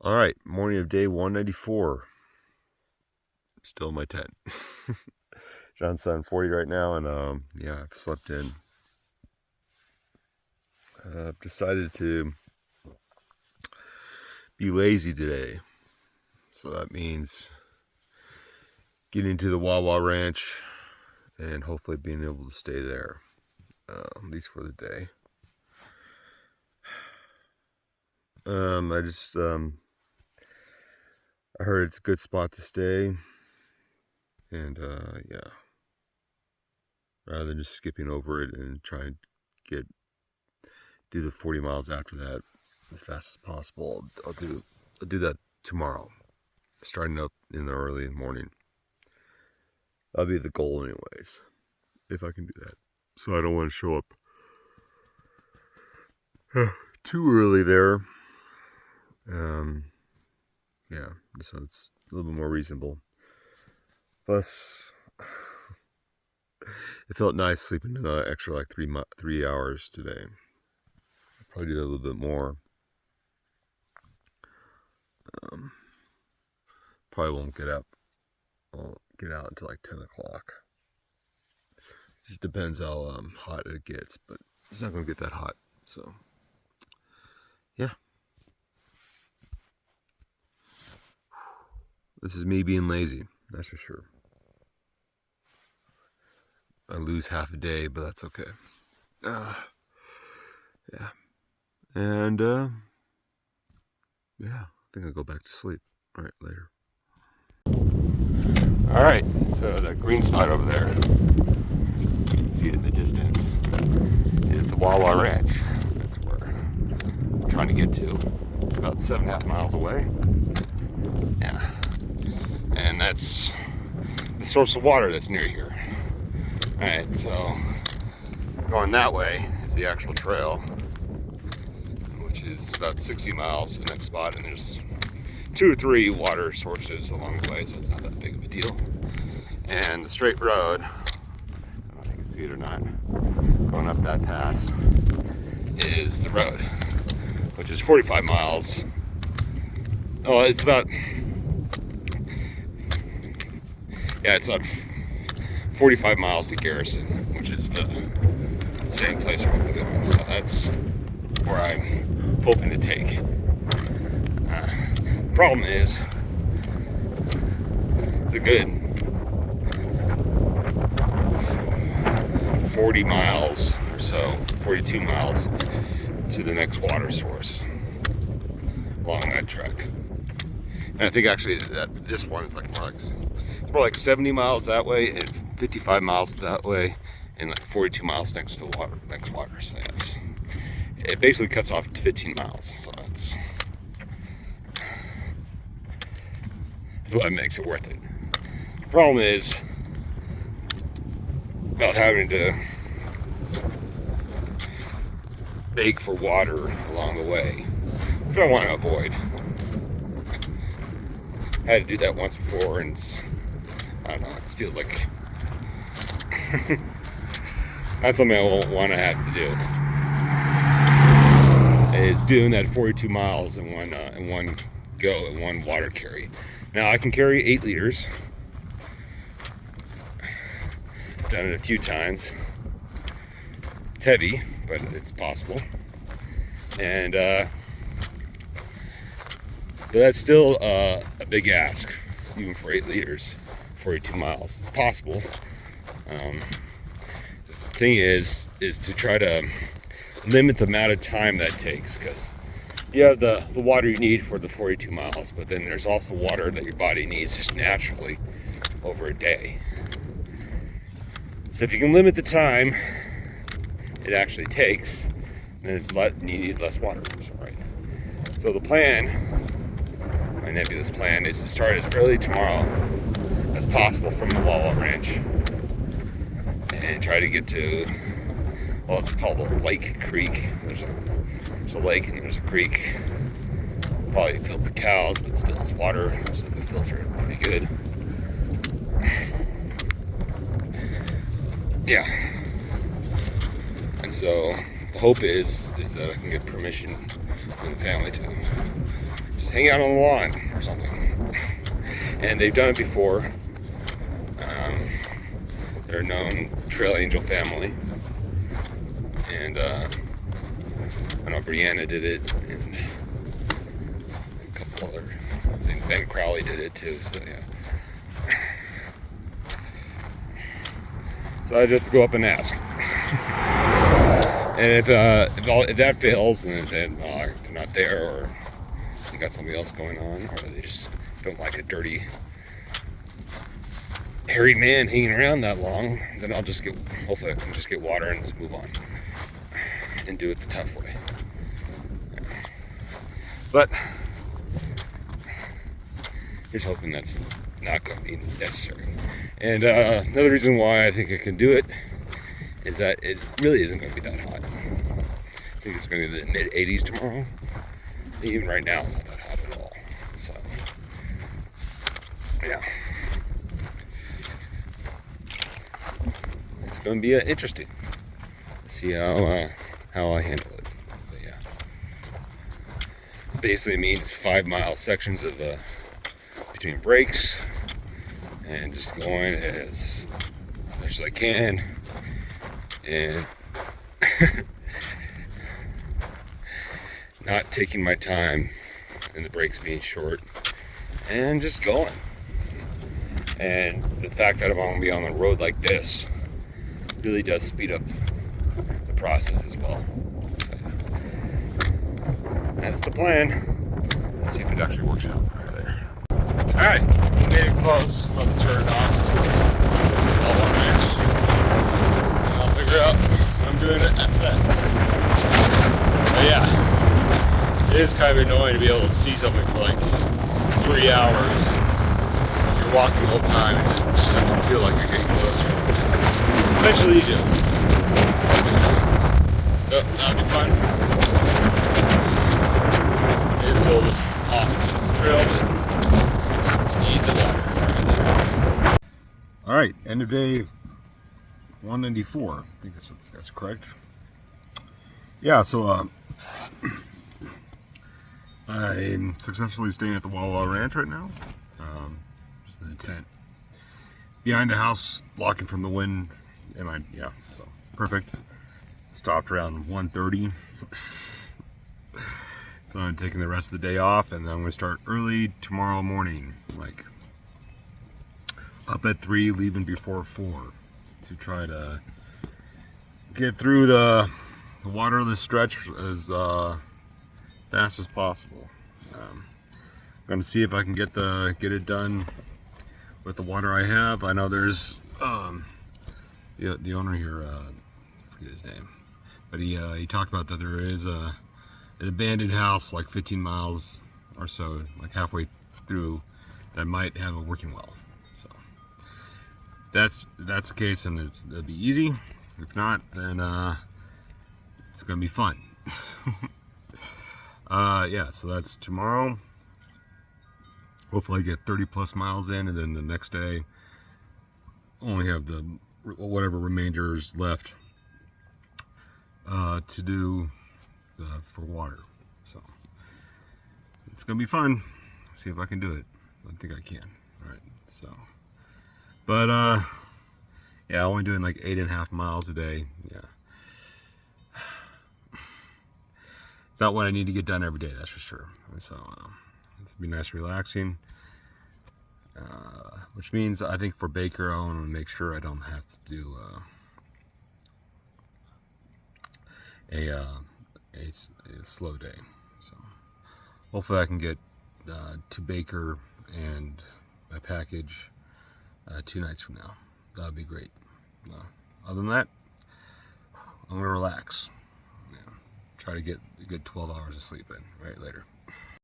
All right, morning of day 194. Still in my tent. John's 7:40 right now, and yeah, I've slept in. I've decided to be lazy today, so that means getting to the Wawa Ranch and hopefully being able to stay there, at least for the day. I heard it's a good spot to stay, and yeah, rather than just skipping over it and trying to do the 40 miles after that as fast as possible. I'll do that tomorrow, starting up in the early morning. That'll be the goal anyways, if I can do that. So I don't want to show up too early there. Yeah, so it's a little bit more reasonable. Plus, it felt nice sleeping an extra like 3 hours today. I'll probably do that a little bit more. Probably won't get out until like 10 o'clock. Just depends how hot it gets, but it's not going to get that hot. So, yeah. This is me being lazy, that's for sure. I lose half a day, but that's okay. Yeah. And, yeah, I think I'll go back to sleep. All right, later. All right, so that green spot over there, you can see it in the distance, is the Wawa Ranch. That's where I'm trying to get to. It's about 7.5 miles away. Yeah. And that's the source of water that's near here. All right, so going that way is the actual trail, which is about 60 miles to the next spot, and there's 2 or 3 water sources along the way, so it's not that big of a deal. And the straight road, I don't know if you can see it or not, going up that pass is the road, which is 45 miles. Oh, it's about 45 miles to Garrison, which is the same place where we're going. So that's where I'm hoping to take. The problem is, it's a good 40 miles or so, 42 miles to the next water source along that trek. And I think actually that this one is more like 70 miles that way and 55 miles that way and like 42 miles next to the next water. So it basically cuts off 15 miles. So that's what makes it worth it. The problem is about having to beg for water along the way, which I want to avoid. I had to do that once before, and I don't know, it feels like that's something I won't want to have to do. Is doing that 42 miles in one go, in one water carry. Now I can carry 8 liters. I've done it a few times. It's heavy, but it's possible. And but that's still a big ask, even for 8 liters, 42 miles. It's possible. The thing is to try to limit the amount of time that takes, because you have the water you need for the 42 miles, but then there's also water that your body needs just naturally over a day. So if you can limit the time it actually takes, then you need less water. Right? So the plan, my nebulous plan, is to start as early tomorrow as possible from the Wawa Ranch and try to get to, well, it's called a Lake Creek. There's a lake and there's a creek. Probably filled with cows, but still it's water, so they filter it pretty good. Yeah. And so the hope is that I can get permission from the family to just hanging out on the lawn or something. And they've done it before. They're a known trail angel family. And I know Brianna did it, and a couple other, I think Ben Crowley did it too, so yeah. So I just have to go up and ask. And if that fails, and then they're not there, or they got something else going on, or they just don't like a dirty, hairy man hanging around that long, then hopefully I can just get water and just move on. And do it the tough way. But just hoping that's not going to be necessary. And another reason why I think I can do it is that it really isn't going to be that hot. I think it's going to be the mid 80s tomorrow. Even right now, it's not that hot at all. So, yeah. It's going to be interesting. See how I handle it. But yeah. Basically, it means 5-mile sections of between breaks, and just going as much as I can, and not taking my time, and the breaks being short, and just going. And the fact that I'm going to be on the road like this really does speed up the process as well. So that's the plan. Let's see if it actually works out right there. Alright, made it close. About to turn it off. All one ranch. And I'll figure out what I'm doing after that. But yeah, it is kind of annoying to be able to see something for like 3 hours. You're walking the whole time and it just doesn't feel like you're getting closer. Eventually you do. So that'll be fun. It is a little bit off the trail, but need the water. Alright, end of day 194. I think that's correct. Yeah, so I'm successfully staying at the Wawa Ranch right now. Just in the tent. Behind the house, blocking from the wind. Yeah, so it's perfect. Stopped around 1:30. So I'm taking the rest of the day off, and then I'm going to start early tomorrow morning, like up at 3, leaving before 4, to try to get through the waterless stretch as fast as possible. I'm going to see if I can get it done with the water I have. I know there's the owner here, I forget his name, but he talked about that there is an abandoned house like 15 miles or so, like halfway through, that might have a working well. So that's the case, and it'll be easy. If not, then it's gonna be fun. Yeah, so that's tomorrow. Hopefully I get 30 plus miles in, and then the next day only have the whatever remainders left to do for water. So it's gonna be fun. See if I can do it. I think I can. All right. So, but yeah, only doing like 8.5 miles a day. Yeah, it's not what I need to get done every day. That's for sure. So it'll be nice, relaxing. Which means I think for Baker, I want to make sure I don't have to do a slow day. So hopefully I can get to Baker and my package 2 nights from now. That would be great. Other than that, I'm gonna relax. Yeah, try to get a good 12 hours of sleep in right later.